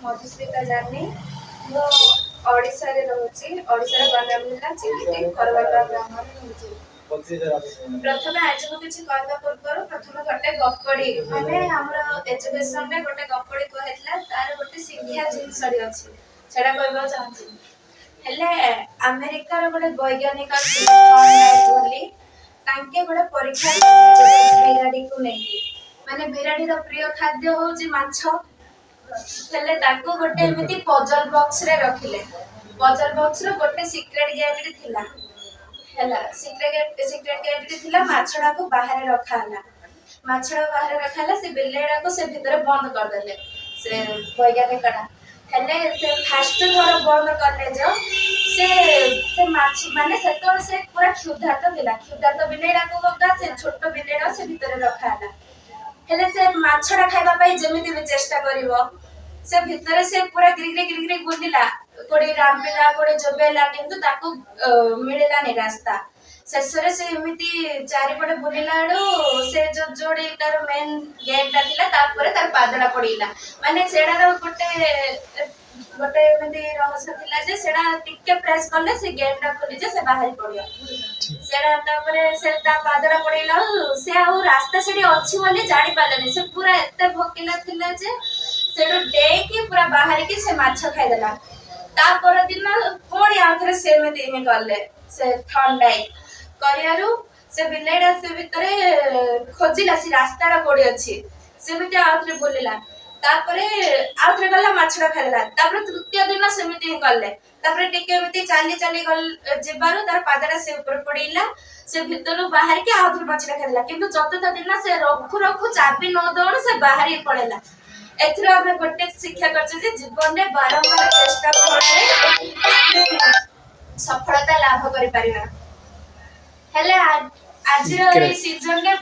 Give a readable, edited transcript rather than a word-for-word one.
मधुस्मिता जानी मु ओडिसा रे रहउची ओडिसा रे गंजाम जिला चिलिटे करवाला ग्राम रे रहउची। प्रथमे आज मु किछि कहबा पूर्व प्रथमे गोटे गप्पड़ी माने हमर एजुकेशन रे गोटे गप्पड़ी कहैतला तार गोटे शिक्षा जिंसरी अछि सेडा कहबा चाहछि। हेले अमेरिका रो गोटे वैज्ञानिक बोली तांके गोटे परीक्षा बिराड़ी को नै माने बिराड़ी रो प्रिय खाद्य होउची माछ हेले ताको गोटे एमिति पजल बॉक्स रे रखिले पजल बॉक्स रो गोटे सीक्रेट गेट रे थिला हैला सीक्रेट गेट रे थिला माछड़ा को बाहर रखाला माछड़ा बाहर रखाला से बिलेड़ा को से भीतर बंद कर देले से वैज्ञानिकड़ा हेले से फास्ट थोड़ा बंद करले जो से माछ माने सेतो से पूरा क्षुधार्त बिलेड़ा को गगा से छोटो बिलेड़ा से भीतर रखाला हेले से माछड़ा खाइबा पई जेमिति भी चेष्टा करिवो से भीतर से पूरा गिरगिरी बुलिला कोडी रामपिला कोडी जोबेला किंतु ताको मिलेला नि रास्ता शेषरे से एमिति चारि पटे बुलिलाडो से जो जोडी तार मेन गेट डाथिला तापर तार पादडा पडिला माने सेडा रो गोटे एमिति रहस्य थिला जे सेडा टिके प्रेस करले से गेट डा खोली जे से बाहर पडियो सेडा तापर से ता पादडा पडिला से आ रास्ता सेडी अछि बोली जानि पालेनी से पूरा एते भकिला थिला जे सेडो डे की पूरा बाहर की से माछ खाइ देला ता पर दिन कोडी आखरे से में देहे गले से ठंडाई करियारु से बिलेडा से भीतर खोजिला से रास्ता रा कोडी अछि से में आखरे बोलिला तापरे आखरे गला माछड़ा खाइला तापर तृतीय दिन सेमिति हे गले तापर टिके मिति चाली गल जेबारु तार पादरा से ऊपर पडिला से भीतरु बाहर के आखरे माछड़ा खाइला किंतु चतुर्थ दिन से रखु चाबी न दौड़ से बाहर ही पड़ेला एथरो हमें गोटे शिक्षा करछे जे जीवन में बारंबार चेष्टा करले सफलता लाभ करि परिना हेले आज रो सीजन में